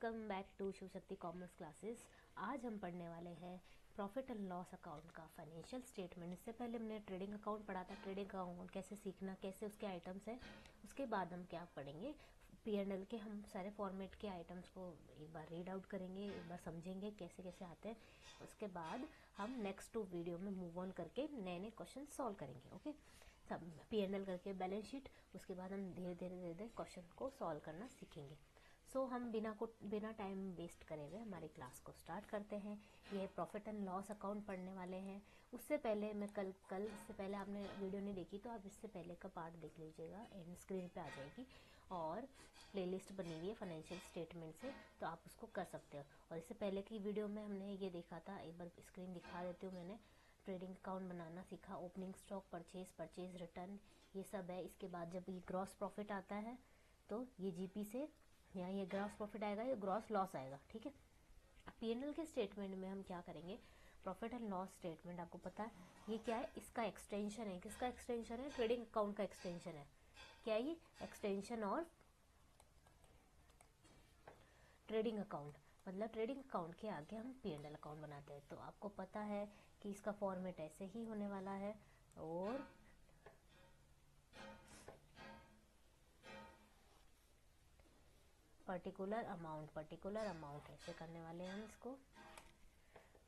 Welcome back to Shiv Shakti commerce classes. आज हम पढ़ने वाले हैं प्रॉफिट एंड लॉस अकाउंट का फाइनेंशियल स्टेटमेंट। इससे पहले हमने ट्रेडिंग अकाउंट पढ़ा था, ट्रेडिंग अकाउंट कैसे सीखना, कैसे उसके आइटम्स हैं। उसके बाद हम क्या पढ़ेंगे, P&L के हम सारे फॉर्मेट के आइटम्स को एक बार रीड आउट करेंगे, एक बार समझेंगे कैसे कैसे आते हैं। उसके बाद हम नेक्स्ट टू वीडियो में मूव ऑन करके नए नए क्वेश्चन सॉल्व करेंगे। ओके, सब P&L करके बैलेंस शीट, उसके बाद हम धीरे धीरे क्वेश्चन को सॉल्व करना सीखेंगे। सो हम बिना टाइम वेस्ट करे हुए हमारी क्लास को स्टार्ट करते हैं। ये प्रॉफिट एंड लॉस अकाउंट पढ़ने वाले हैं। उससे पहले मैं कल इससे पहले आपने वीडियो नहीं देखी तो आप इससे पहले का पार्ट देख लीजिएगा, एंड स्क्रीन पे आ जाएगी। और प्लेलिस्ट बनी हुई है फाइनेंशियल स्टेटमेंट से, तो आप उसको कर सकते हो। और इससे पहले की वीडियो में हमने ये देखा था, एक बार स्क्रीन दिखा देती हूँ। मैंने ट्रेडिंग अकाउंट बनाना सीखा, ओपनिंग स्टॉक, परचेज रिटर्न, ये सब है। इसके बाद जब ये ग्रॉस प्रॉफिट आता है तो ये जीपी से यहाँ ये ग्रॉस प्रॉफिट आएगा, ये ग्रॉस लॉस आएगा। ठीक है, P&L के स्टेटमेंट में हम क्या करेंगे, प्रॉफिट एंड लॉस स्टेटमेंट आपको पता है ये क्या है, इसका एक्सटेंशन है। किसका एक्सटेंशन है? ट्रेडिंग अकाउंट का एक्सटेंशन है। क्या है ये? एक्सटेंशन और ट्रेडिंग अकाउंट, मतलब ट्रेडिंग अकाउंट के आगे हम P&L अकाउंट बनाते हैं। तो आपको पता है कि इसका फॉर्मेट ऐसे ही होने वाला है। और पर्टिकुलर अमाउंट ऐसे करने वाले हैं हम इसको।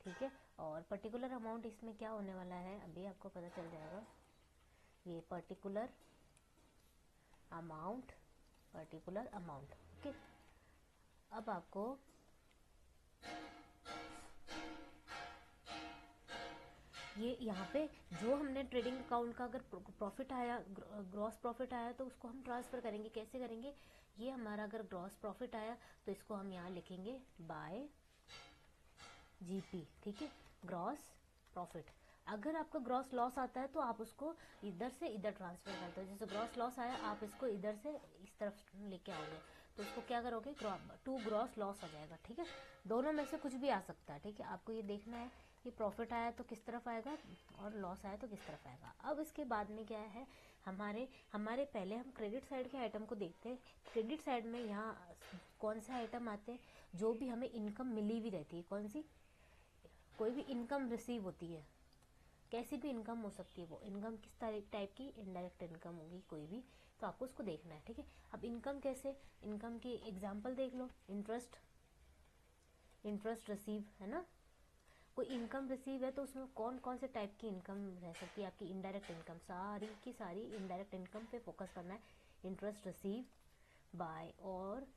ठीक है, और पर्टिकुलर अमाउंट इसमें क्या होने वाला है अभी आपको पता चल जाएगा। ये पर्टिकुलर अमाउंट। ओके, अब आपको ये यहाँ पे जो हमने ट्रेडिंग अकाउंट का अगर प्रॉफिट आया, ग्रॉस प्रॉफिट आया, तो उसको हम ट्रांसफर करेंगे। कैसे करेंगे? ये हमारा अगर ग्रॉस प्रॉफिट आया तो इसको हम यहाँ लिखेंगे बाय जीपी। ठीक है, ग्रॉस प्रॉफिट। अगर आपका ग्रॉस लॉस आता है तो आप उसको इधर से इधर ट्रांसफर करते हो। जैसे ग्रॉस लॉस आया, आप इसको इधर से इस तरफ लेके आओगे तो उसको क्या करोगे, टू ग्रॉस लॉस आ जाएगा। ठीक है, दोनों में से कुछ भी आ सकता है। ठीक है, आपको ये देखना है कि प्रॉफिट आया तो किस तरफ आएगा और लॉस आया तो किस तरफ आएगा। अब इसके बाद में क्या है, हमारे पहले हम क्रेडिट साइड के आइटम को देखते हैं। क्रेडिट साइड में यहाँ कौन से आइटम आते हैं, जो भी हमें इनकम मिली हुई रहती है। कौन सी? कोई भी इनकम रिसीव होती है, कैसी भी इनकम हो सकती है। वो इनकम किस टाइप की? इनडायरेक्ट इनकम होगी कोई भी, तो आपको उसको देखना है। ठीक है, अब इनकम कैसे, इनकम की एग्जांपल देख लो। इंटरेस्ट रिसीव है ना, कोई इनकम रिसीव है तो उसमें कौन कौन से टाइप की इनकम रह सकती है आपकी? इनडायरेक्ट इनकम, सारी की सारी इनडायरेक्ट इनकम पे फोकस करना है। इंटरेस्ट रिसीव बाय, और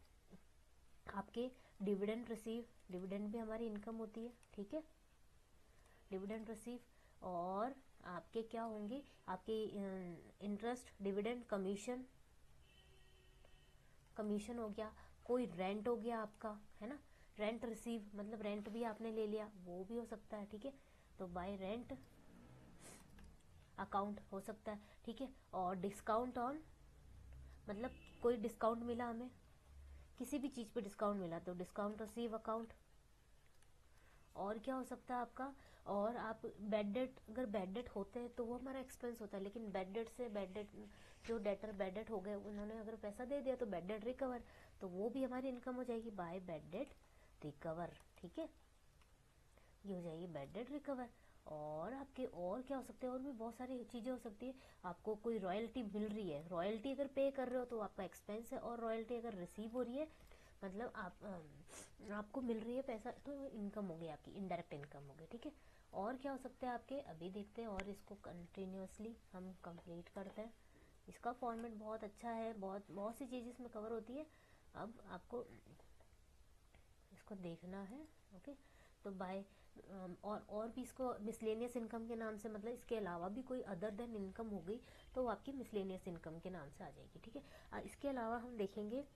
आपके डिविडेंड रिसीव, डिविडेंड भी हमारी इनकम होती है। ठीक है, डिविडेंड रिसीव, और आपके क्या होंगे, आपके इंटरेस्ट, डिविडेंड, कमीशन हो गया, कोई रेंट हो गया आपका, है ना। रेंट रिसीव मतलब रेंट भी आपने ले लिया, वो भी हो सकता है। ठीक है, तो बाय रेंट अकाउंट हो सकता है। ठीक है, और डिस्काउंट ऑन, मतलब कोई डिस्काउंट मिला हमें, किसी भी चीज़ पे डिस्काउंट मिला तो डिस्काउंट रिसीव अकाउंट। और क्या हो सकता है आपका, और आप बैड डेट, अगर बैड डेट होते हैं तो वो हमारा एक्सपेंस होता है। लेकिन बैड डेट जो डेटर बैड डेट हो गए, उन्होंने अगर पैसा दे दिया तो बैड डेट रिकवर, तो वो भी हमारी इनकम हो जाएगी बाय बैड डेट रिकवर। ठीक है, ये हो जाएगी बैड डेट रिकवर। और आपके और क्या हो सकते हैं, और भी बहुत सारी चीज़ें हो सकती है। आपको कोई रॉयल्टी मिल रही है, रॉयल्टी अगर पे कर रहे हो तो आपका एक्सपेंस है, और रॉयल्टी अगर रिसीव हो रही है मतलब आपको मिल रही है पैसा, तो इनकम हो गई आपकी, इनडायरेक्ट इनकम हो गई। ठीक है, और क्या हो सकता है आपके, अभी देखते हैं और इसको कंटिन्यूअसली हम कंप्लीट करते हैं। इसका फॉर्मेट बहुत अच्छा है, बहुत सी चीज़ें इसमें कवर होती है। अब आपको इसको देखना है। ओके, तो बाय और भी इसको मिसलेनियस इनकम के नाम से, मतलब इसके अलावा भी कोई अदर देन इनकम हो गई तो वो आपकी मिसलेनियस इनकम के नाम से आ जाएगी। ठीक है, इसके अलावा हम देखेंगे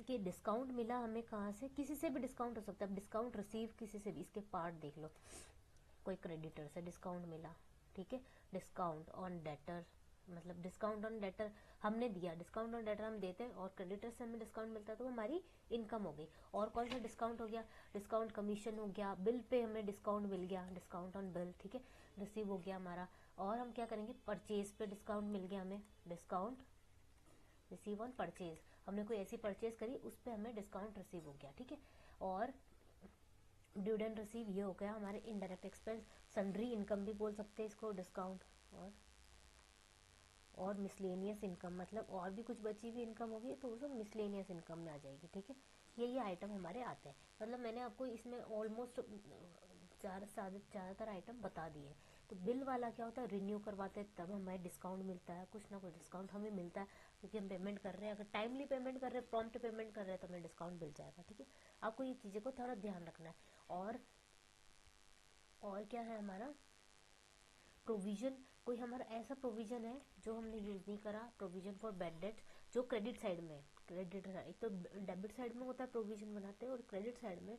कि डिस्काउंट मिला हमें कहाँ से, किसी से भी डिस्काउंट हो सकता है। डिस्काउंट रिसीव किसी से भी, इसके पार्ट देख लो। कोई क्रेडिटर से डिस्काउंट मिला, ठीक है, डिस्काउंट ऑन डेटर, मतलब डिस्काउंट ऑन डेटर हमने दिया, डिस्काउंट ऑन डेटर हम देते हैं और क्रेडिटर से हमें डिस्काउंट मिलता है तो वो हमारी इनकम हो गई। और कौन सा डिस्काउंट हो गया, डिस्काउंट कमीशन हो गया, बिल पे हमें डिस्काउंट मिल गया, डिस्काउंट ऑन बिल। ठीक है, रिसीव हो गया हमारा। और हम क्या करेंगे, परचेज पे डिस्काउंट मिल गया हमें, डिस्काउंट रिसीव ऑन परचेज, हमने कोई ऐसी परचेज करी उस पर हमें डिस्काउंट रिसीव हो गया। ठीक है, और ड्यू एंड रिसीव ये हो गया हमारे इनडायरेक्ट एक्सपेंस। सन्ड्री इनकम भी बोल सकते हैं इसको, डिस्काउंट। और मिसलेनियस इनकम, मतलब और भी कुछ बची हुई इनकम होगी तो वो सब मिसलेनियस इनकम में आ जाएगी, ठीक है। ये आइटम हमारे आते हैं, मतलब मैंने आपको इसमें ऑलमोस्ट ज़्यादातर आइटम बता दिए हैं। तो बिल वाला क्या होता है, रिन्यू करवाते हैं तब हमें डिस्काउंट मिलता है, कुछ ना कुछ डिस्काउंट हमें मिलता है क्योंकि हम पेमेंट कर रहे हैं। अगर टाइमली पेमेंट कर रहे हैं, प्रॉम्प्ट पेमेंट कर रहे हैं तो हमें डिस्काउंट मिल जाएगा, ठीक है। आपको ये चीज़ें को थोड़ा ध्यान रखना है। और क्या है हमारा प्रोविजन। कोई हमारा ऐसा प्रोविजन है जो हमने यूज़ नहीं करा, प्रोविजन फॉर बैड डेट, जो क्रेडिट साइड में है। क्रेडिट एक तो डेबिट साइड में होता है प्रोविजन बनाते हैं, और क्रेडिट साइड में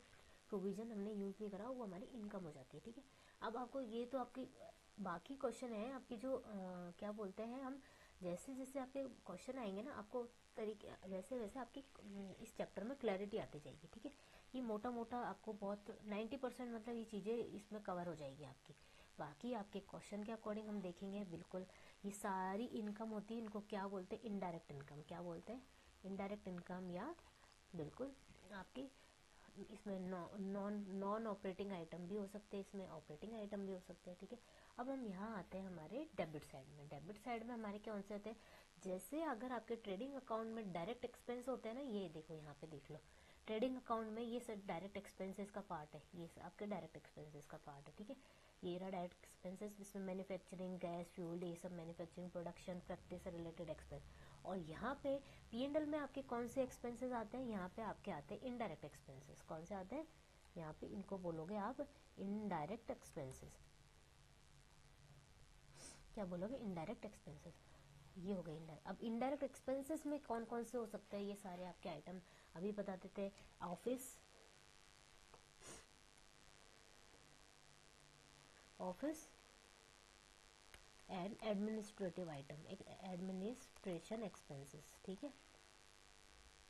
प्रोविजन हमने यूज़ नहीं करा, वो हमारी इनकम हो जाती है, ठीक है। अब आपको ये तो आपकी बाकी क्वेश्चन है आपकी जो क्या बोलते हैं हम, जैसे जैसे आपके क्वेश्चन आएंगे ना, आपको तरीके वैसे वैसे आपकी इस चैप्टर में क्लैरिटी आती जाएगी, ठीक है। ये मोटा मोटा आपको बहुत 90% मतलब ये चीज़ें इसमें कवर हो जाएगी आपकी। बाकी आपके क्वेश्चन के अकॉर्डिंग हम देखेंगे। बिल्कुल ये सारी इनकम होती है, इनको क्या बोलते हैं, इनडायरेक्ट इनकम। क्या बोलते हैं, इनडायरेक्ट इनकम। या बिल्कुल आपकी इसमें नॉन ऑपरेटिंग आइटम भी हो सकते हैं, इसमें ऑपरेटिंग आइटम भी हो सकते हैं, ठीक है। अब हम यहाँ आते हैं हमारे डेबिट साइड में। डेबिट साइड में हमारे कौन से होते हैं, जैसे अगर आपके ट्रेडिंग अकाउंट में डायरेक्ट एक्सपेंस होते हैं ना, ये देखो यहाँ पे देख लो, ट्रेडिंग अकाउंट में ये सब डायरेक्ट एक्सपेंसेस का पार्ट है, ये आपके डायरेक्ट एक्सपेंसेस का पार्ट है, ठीक है। ये रहा डायरेक्ट एक्सपेंसेस, जिसमें मैन्युफैक्चरिंग, गैस, फ्यूल, ये सब मैन्युफैक्चरिंग, प्रोडक्शन, प्रैक्टिस से रिलेटेड एक्सपेंस। और यहाँ पे P&L में आपके कौन से एक्सपेंसेस आते हैं, यहाँ पे आपके आते हैं इनडायरेक्ट एक्सपेंसेस। कौन से आते हैं, यहाँ पे इनको बोलोगे आप इनडायरेक्ट एक्सपेंसेस। क्या बोलोगे, इनडायरेक्ट एक्सपेंसेस। ये हो गए इनडायरेक्ट। अब इनडायरेक्ट एक्सपेंसेस में कौन कौन से हो सकते हैं, ये सारे आपके आइटम अभी बता देते हैं। ऑफिस एंड एडमिनिस्ट्रेटिव आइटम, एक एडमिनिस्ट्रेशन एक्सपेंसेस, ठीक है,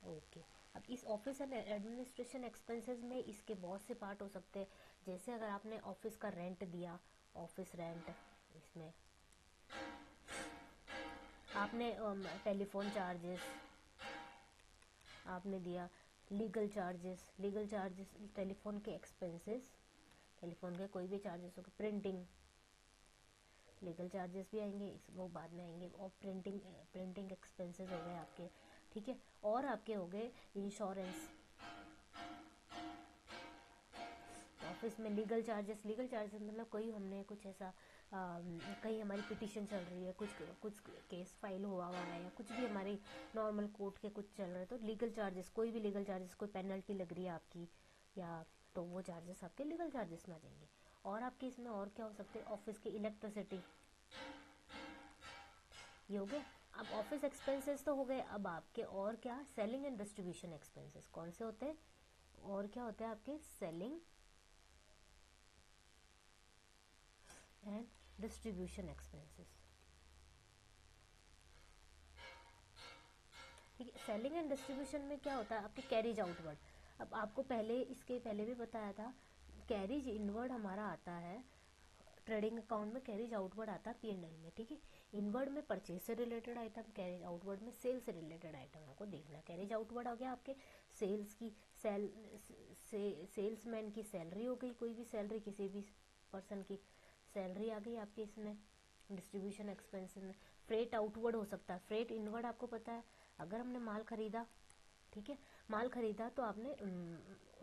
ओके। अब इस ऑफिस एंड एडमिनिस्ट्रेशन एक्सपेंसेस में इसके बहुत से पार्ट हो सकते हैं। जैसे अगर आपने ऑफिस का रेंट दिया, ऑफिस रेंट, इसमें आपने टेलीफोन चार्जेस आपने दिया, लीगल चार्जेस, टेलीफोन के एक्सपेंसेस, टेलीफोन के कोई भी चार्जेस हो गए, प्रिंटिंग, लीगल चार्जेस भी आएंगे, वो बाद में आएंगे। और प्रिंटिंग एक्सपेंसेस हो गए आपके, ठीक है। और आपके हो गए इंश्योरेंस। ऑफिस में लीगल चार्जेस मतलब कोई हमने कुछ ऐसा कहीं हमारी पिटीशन चल रही है, कुछ केस फाइल हुआ है, या कुछ भी हमारी नॉर्मल कोर्ट के कुछ चल रहे हैं, तो लीगल चार्जेस, कोई भी लीगल चार्जेस, कोई पेनल्टी लग रही है आपकी, या तो वो चार्जेस आपके लीगल चार्जेस में आ जाएंगे। और आपके इसमें और क्या हो सकते हैं, ऑफिस की इलेक्ट्रिसिटी, ये हो गया। अब ऑफिस एक्सपेंसेस तो हो गए। अब आपके और क्या, सेलिंग एंड डिस्ट्रीब्यूशन एक्सपेंसेस कौन से होते हैं, और क्या होते हैं आपके, सेलिंग एंड डिस्ट्रीब्यूशन एक्सपेंसेस, ठीक है। सेलिंग एंड डिस्ट्रीब्यूशन में क्या होता है, आपके कैरीज आउटवर्ड। अब आपको इसके पहले भी बताया था, कैरीज इनवर्ड हमारा आता है ट्रेडिंग अकाउंट में, कैरीज आउटवर्ड आता है P&L में, ठीक है। इनवर्ड में परचेज से रिलेटेड आइटम, कैरीज आउटवर्ड में सेल से रिलेटेड आइटम आपको देखना। कैरीज आउटवर्ड आ गया आपके सेल्स की, सेल्समैन की सैलरी हो गई, कोई भी सैलरी, किसी भी पर्सन की सैलरी आ गई आपकी इसमें डिस्ट्रीब्यूशन एक्सपेंसेस में। फ्रेट आउटवर्ड हो सकता है, फ्रेट इनवर्ड आपको पता है, अगर हमने माल खरीदा, ठीक है, माल खरीदा तो आपने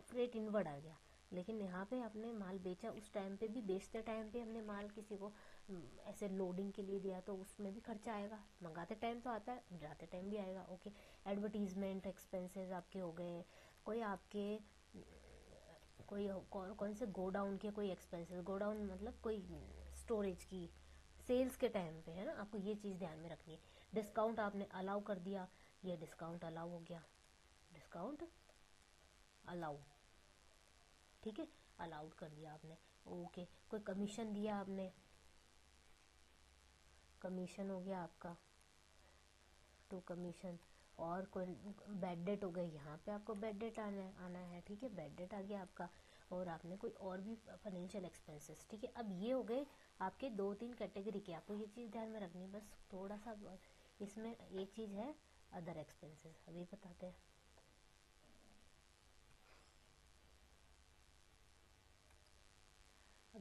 फ्रेट इनवर्ड आ गया। लेकिन यहाँ पे आपने माल बेचा, उस टाइम पे भी, बेचते टाइम पे हमने माल किसी को ऐसे लोडिंग के लिए दिया, तो उसमें भी खर्चा आएगा। मंगाते टाइम तो आता है, जाते टाइम भी आएगा, ओके। एडवर्टीजमेंट एक्सपेंसेस आपके हो गए। कोई आपके कोई कौन से गोडाउन के कोई एक्सपेंसेस, गोडाउन मतलब कोई स्टोरेज की, सेल्स के टाइम पे, है ना, आपको ये चीज़ ध्यान में रखनी है। डिस्काउंट आपने अलाउ कर दिया, ये डिस्काउंट अलाउ हो गया, डिस्काउंट अलाउ, ठीक है, अलाउड कर दिया आपने, ओके। कोई कमीशन दिया आपने, कमीशन हो गया आपका, टू कमीशन। और कोई बैड डेट हो गई, यहाँ पे आपको बैड डेट आना है, ठीक है, बैड डेट आ गया आपका। और आपने कोई और भी फाइनेंशियल एक्सपेंसेस, ठीक है। अब ये हो गए आपके 2-3 कैटेगरी के, आपको ये चीज़ ध्यान में रखनी है। बस थोड़ा सा इसमें एक चीज़ है, अदर एक्सपेंसेस, अभी बताते हैं।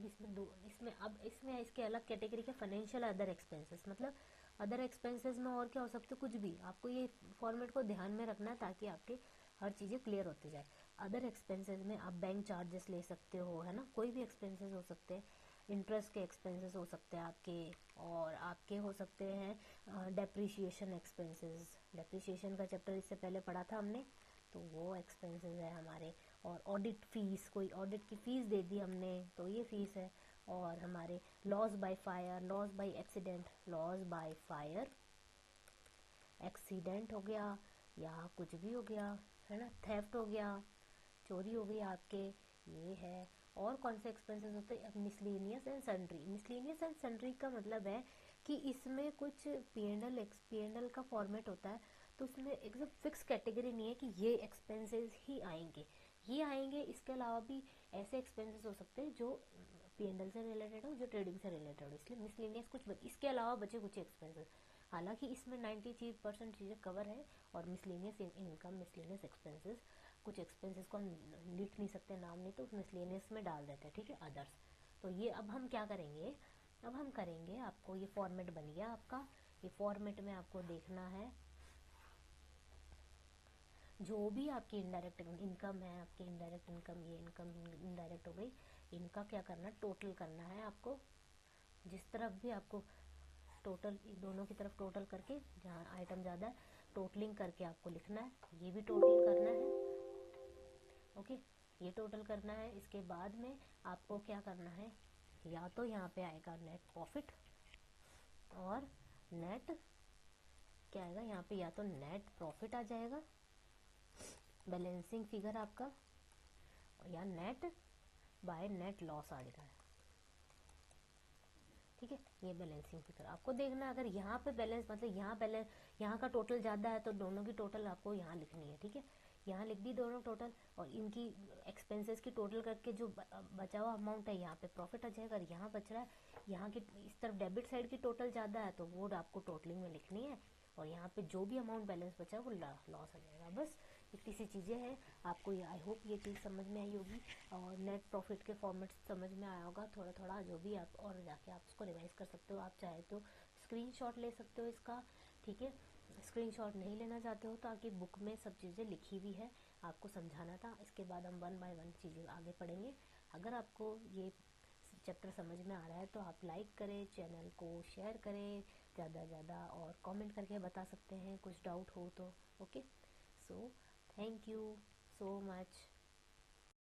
अब इसमें इसके अलग कैटेगरी के फाइनेंशियल अदर एक्सपेंसेस, मतलब अदर एक्सपेंसेस में और क्या हो सकते, कुछ भी। आपको ये फॉर्मेट को ध्यान में रखना है ताकि आपके हर चीज़ें क्लियर होती जाए। अदर एक्सपेंसेस में आप बैंक चार्जेस ले सकते हो, है ना, कोई भी एक्सपेंसेस हो सकते हैं, इंटरेस्ट के एक्सपेंसेस हो सकते हैं आपके, और आपके हो सकते हैं डेप्रिशिएशन एक्सपेंसेस। डेप्रिशिएशन का चैप्टर इससे पहले पढ़ा था हमने, तो वो एक्सपेंसेस है हमारे। और ऑडिट फीस, कोई ऑडिट की फीस दे दी हमने तो ये फीस है। और हमारे loss by fire, loss by accident, loss by fire, accident हो गया या कुछ भी हो गया, है ना, थेफ्ट हो गया, चोरी हो गई आपके, ये है। और कौन से एक्सपेंसेस होते हैं, miscellaneous and sundry. Miscellaneous and sundry का मतलब है कि इसमें कुछ पी एंड एल का फॉर्मेट होता है, तो उसमें एकदम फिक्स कैटेगरी नहीं है कि ये एक्सपेंसेस ही आएंगे, ये आएंगे। इसके अलावा भी ऐसे एक्सपेंसेस हो सकते हैं जो पी एंड एल से रिलेटेड हो, जो ट्रेडिंग से रिलेटेड हो, इसलिए मिसलेनियस कुछ इसके अलावा बचे कुछ एक्सपेंसेस। हालांकि इसमें 93% चीज़ें कवर है, और मिसलेनियस इनकम, मिसलेनियस एक्सपेंसेस, कुछ एक्सपेंसेस को हम लिख नहीं सकते नाम नहीं, तो मिसलेनियस में डाल देते हैं, ठीक है, अदर्स। तो ये अब हम क्या करेंगे, अब हम करेंगे, आपको ये फॉर्मेट बन गया आपका। ये फॉर्मेट में आपको देखना है जो भी आपकी इनडायरेक्ट इनकम है, आपकी इनडायरेक्ट इनकम, ये इनकम इनडायरेक्ट हो गई, इनका क्या करना है, टोटल करना है आपको। जिस तरफ भी आपको टोटल, दोनों की तरफ टोटल करके, जहाँ आइटम ज़्यादा है टोटलिंग करके आपको लिखना है, ये भी टोटल करना है। ओके, ये टोटल करना है। इसके बाद में आपको क्या करना है, या तो यहाँ पे आएगा नेट प्रॉफिट, और नेट क्या आएगा यहाँ पे, या तो नेट प्रॉफिट आ जाएगा, बैलेंसिंग फिगर आपका, या नेट बाय नेट लॉस आ जाएगा, ठीक है। ये बैलेंसिंग फिगर आपको देखना है। अगर यहाँ पे बैलेंस, मतलब यहाँ का टोटल ज़्यादा है तो दोनों की टोटल आपको यहाँ लिखनी है, ठीक है। यहाँ लिख दी दोनों टोटल, और इनकी एक्सपेंसेस की टोटल करके जो बचा हुआ अमाउंट है यहाँ पे प्रॉफिट आ जाएगा। और यहाँ बच रहा है, यहाँ की इस तरफ डेबिट साइड की टोटल ज़्यादा है तो वो आपको टोटलिंग में लिखनी है, और यहाँ पे जो भी अमाउंट बैलेंस बचा है वो लॉस आ जाएगा। बस इतनी सी चीज़ें हैं। आपको ये, आई होप ये चीज़ समझ में आई होगी, और नेट प्रॉफिट के फॉर्मेट समझ में आया होगा थोड़ा थोड़ा, जो भी आप, और जाके आप इसको रिवाइज कर सकते हो। आप चाहे तो स्क्रीनशॉट ले सकते हो इसका, ठीक है। स्क्रीनशॉट नहीं लेना चाहते हो तो आपकी बुक में सब चीज़ें लिखी हुई है, आपको समझाना था। इसके बाद हम 1 बाय 1 चीज़ें आगे पढ़ेंगे। अगर आपको ये चैप्टर समझ में आ रहा है तो आप लाइक करें, चैनल को शेयर करें ज़्यादा से ज़्यादा, और कमेंट करके बता सकते हैं कुछ डाउट हो तो। Okay, so thank you so much.